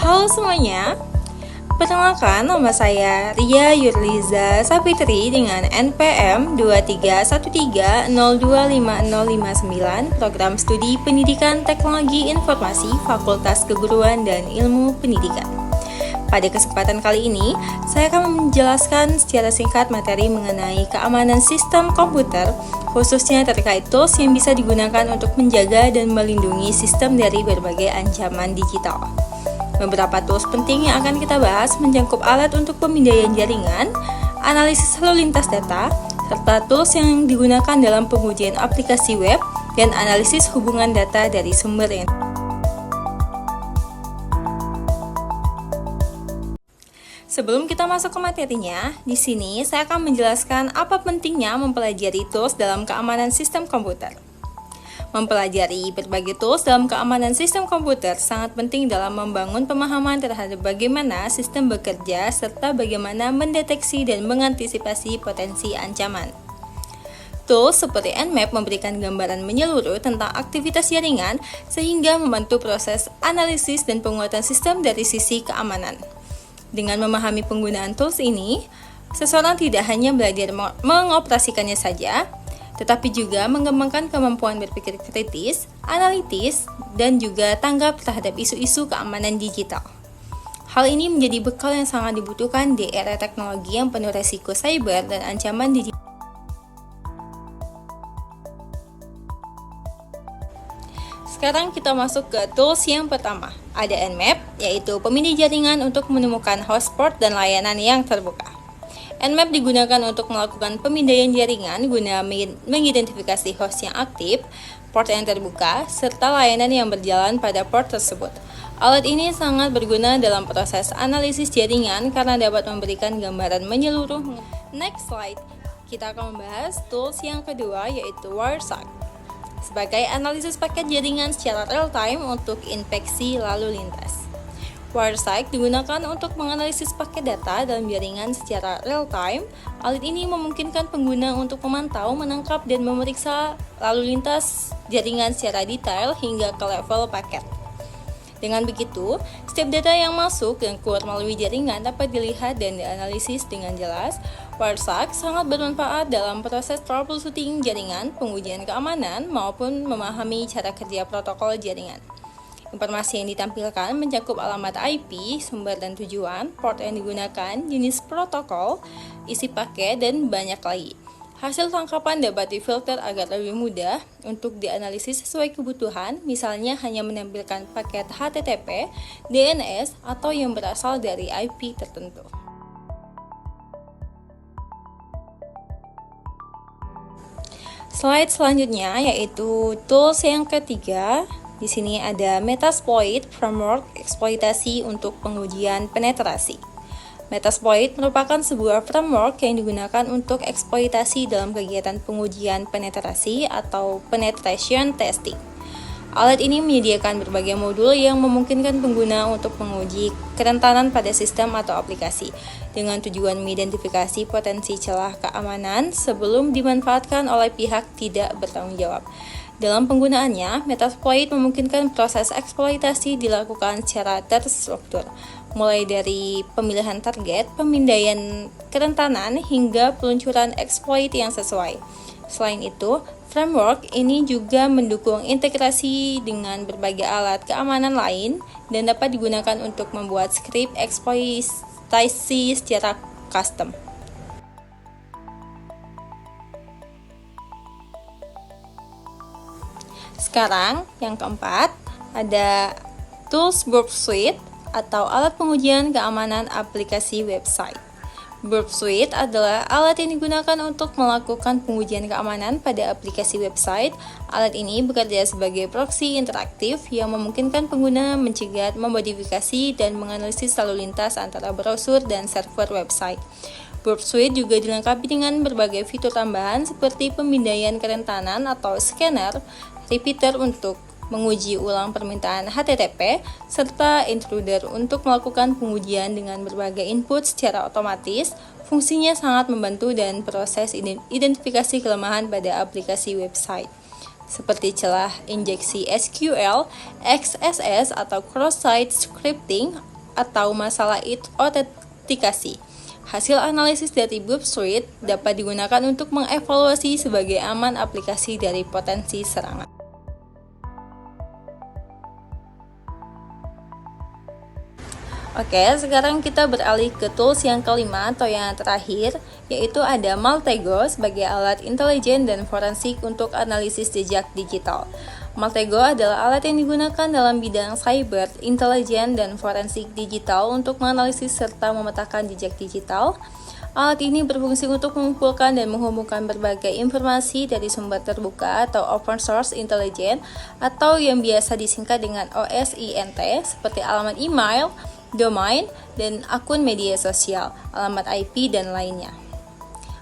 Halo semuanya, perkenalkan nama saya Ria Yurliza Sapitri dengan NPM 2313025059, Program Studi Pendidikan Teknologi Informasi Fakultas Keguruan dan Ilmu Pendidikan. Pada kesempatan kali ini, saya akan menjelaskan secara singkat materi mengenai keamanan sistem komputer, khususnya terkait tools yang bisa digunakan untuk menjaga dan melindungi sistem dari berbagai ancaman digital. Beberapa tools penting yang akan kita bahas mencakup alat untuk pemindaian jaringan, analisis lalu lintas data, serta tools yang digunakan dalam pengujian aplikasi web dan analisis hubungan data dari sumber yang. Sebelum kita masuk ke materinya, di sini saya akan menjelaskan apa pentingnya mempelajari tools dalam keamanan sistem komputer. Mempelajari berbagai tools dalam keamanan sistem komputer sangat penting dalam membangun pemahaman terhadap bagaimana sistem bekerja serta bagaimana mendeteksi dan mengantisipasi potensi ancaman. Tools seperti Nmap memberikan gambaran menyeluruh tentang aktivitas jaringan sehingga membantu proses analisis dan penguatan sistem dari sisi keamanan. Dengan memahami penggunaan tools ini, seseorang tidak hanya belajar mengoperasikannya saja, tetapi juga mengembangkan kemampuan berpikir kritis, analitis, dan juga tanggap terhadap isu-isu keamanan digital. Hal ini menjadi bekal yang sangat dibutuhkan di era teknologi yang penuh resiko cyber dan ancaman digital. Sekarang kita masuk ke tools yang pertama. Ada Nmap, yaitu pemindai jaringan untuk menemukan host port dan layanan yang terbuka. Nmap digunakan untuk melakukan pemindaian jaringan guna mengidentifikasi host yang aktif, port yang terbuka, serta layanan yang berjalan pada port tersebut. Alat ini sangat berguna dalam proses analisis jaringan karena dapat memberikan gambaran menyeluruh. Next slide, kita akan membahas tools yang kedua, yaitu Wireshark. Sebagai analisis paket jaringan secara real-time untuk infeksi lalu lintas. Wireshark digunakan untuk menganalisis paket data dalam jaringan secara real-time. Alat ini memungkinkan pengguna untuk memantau, menangkap, dan memeriksa lalu lintas jaringan secara detail hingga ke level paket. Dengan begitu, setiap data yang masuk dan keluar melalui jaringan dapat dilihat dan dianalisis dengan jelas. Wireshark sangat bermanfaat dalam proses troubleshooting jaringan, pengujian keamanan, maupun memahami cara kerja protokol jaringan. Informasi yang ditampilkan mencakup alamat IP, sumber dan tujuan, port yang digunakan, jenis protokol, isi paket, dan banyak lagi. Hasil tangkapan dapat difilter agar lebih mudah untuk dianalisis sesuai kebutuhan, misalnya hanya menampilkan paket HTTP, DNS, atau yang berasal dari IP tertentu. Slide selanjutnya yaitu tools yang ketiga. Di sini ada Metasploit Framework eksploitasi untuk pengujian penetrasi. Metasploit merupakan sebuah framework yang digunakan untuk eksploitasi dalam kegiatan pengujian penetrasi atau penetration testing. Alat ini menyediakan berbagai modul yang memungkinkan pengguna untuk menguji kerentanan pada sistem atau aplikasi dengan tujuan mengidentifikasi potensi celah keamanan sebelum dimanfaatkan oleh pihak tidak bertanggung jawab. Dalam penggunaannya, Metasploit memungkinkan proses eksploitasi dilakukan secara terstruktur, mulai dari pemilihan target, pemindaian kerentanan, hingga peluncuran exploit yang sesuai. Selain itu, framework ini juga mendukung integrasi dengan berbagai alat keamanan lain dan dapat digunakan untuk membuat skrip eksploitasi secara custom. Sekarang, yang keempat, ada Tools Burp Suite atau alat pengujian keamanan aplikasi website. Burp Suite adalah alat yang digunakan untuk melakukan pengujian keamanan pada aplikasi website. Alat ini bekerja sebagai proxy interaktif yang memungkinkan pengguna mencegat, memodifikasi, dan menganalisis lalu lintas antara browser dan server website. Burp Suite juga dilengkapi dengan berbagai fitur tambahan seperti pemindaian kerentanan atau scanner, repeater untuk menguji ulang permintaan HTTP, serta intruder untuk melakukan pengujian dengan berbagai input secara otomatis. Fungsinya sangat membantu dan proses identifikasi kelemahan pada aplikasi website. seperti celah injeksi SQL, XSS atau cross-site scripting, atau masalah autentikasi. Hasil analisis dari Burp Suite dapat digunakan untuk mengevaluasi sebagai aman aplikasi dari potensi serangan. Oke, sekarang kita beralih ke tools yang kelima atau yang terakhir, yaitu ada Maltego sebagai alat intelijen dan forensik untuk analisis jejak digital. Maltego adalah alat yang digunakan dalam bidang cyber, intelijen, dan forensik digital untuk menganalisis serta memetakan jejak digital. Alat ini berfungsi untuk mengumpulkan dan menghubungkan berbagai informasi dari sumber terbuka atau open source intelligence atau yang biasa disingkat dengan OSINT seperti alamat email, domain, dan akun media sosial, alamat IP, dan lainnya.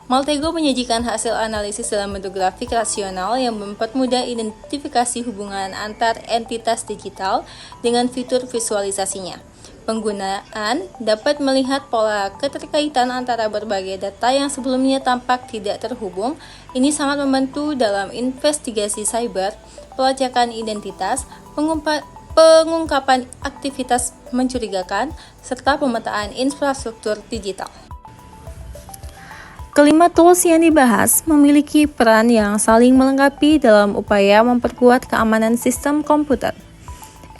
Maltego menyajikan hasil analisis dalam bentuk grafik rasional yang mempermudah identifikasi hubungan antar entitas digital dengan fitur visualisasinya. Penggunaan dapat melihat pola keterkaitan antara berbagai data yang sebelumnya tampak tidak terhubung. Ini sangat membantu dalam investigasi cyber, pelacakan identitas, pengungkapan aktivitas mencurigakan, serta pemetaan infrastruktur digital. Kelima tools yang dibahas memiliki peran yang saling melengkapi dalam upaya memperkuat keamanan sistem komputer.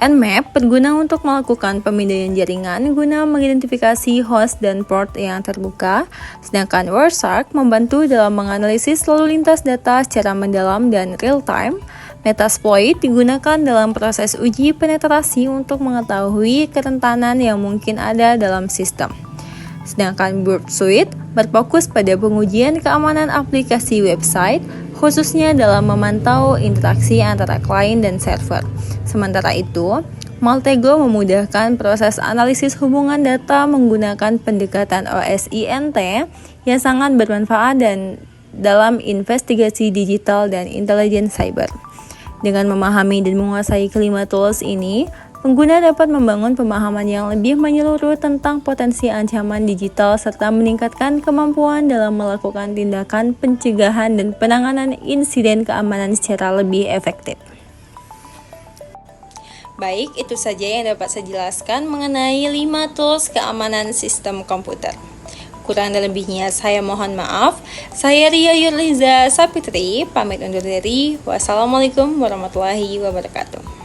Nmap berguna untuk melakukan pemindaian jaringan guna mengidentifikasi host dan port yang terbuka, sedangkan Wireshark membantu dalam menganalisis lalu lintas data secara mendalam dan real-time. Metasploit digunakan dalam proses uji penetrasi untuk mengetahui kerentanan yang mungkin ada dalam sistem. Sedangkan Burp Suite berfokus pada pengujian keamanan aplikasi website, khususnya dalam memantau interaksi antara klien dan server. Sementara itu, Maltego memudahkan proses analisis hubungan data menggunakan pendekatan OSINT yang sangat bermanfaat dan dalam investigasi digital dan intelijen cyber. Dengan memahami dan menguasai kelima tools ini, pengguna dapat membangun pemahaman yang lebih menyeluruh tentang potensi ancaman digital serta meningkatkan kemampuan dalam melakukan tindakan pencegahan dan penanganan insiden keamanan secara lebih efektif. Baik, itu saja yang dapat saya jelaskan mengenai 5 tools keamanan sistem komputer. Kurang dan lebihnya saya mohon maaf. Saya Ria Yurliza Sapitri, pamit undur diri. Wassalamualaikum warahmatullahi wabarakatuh.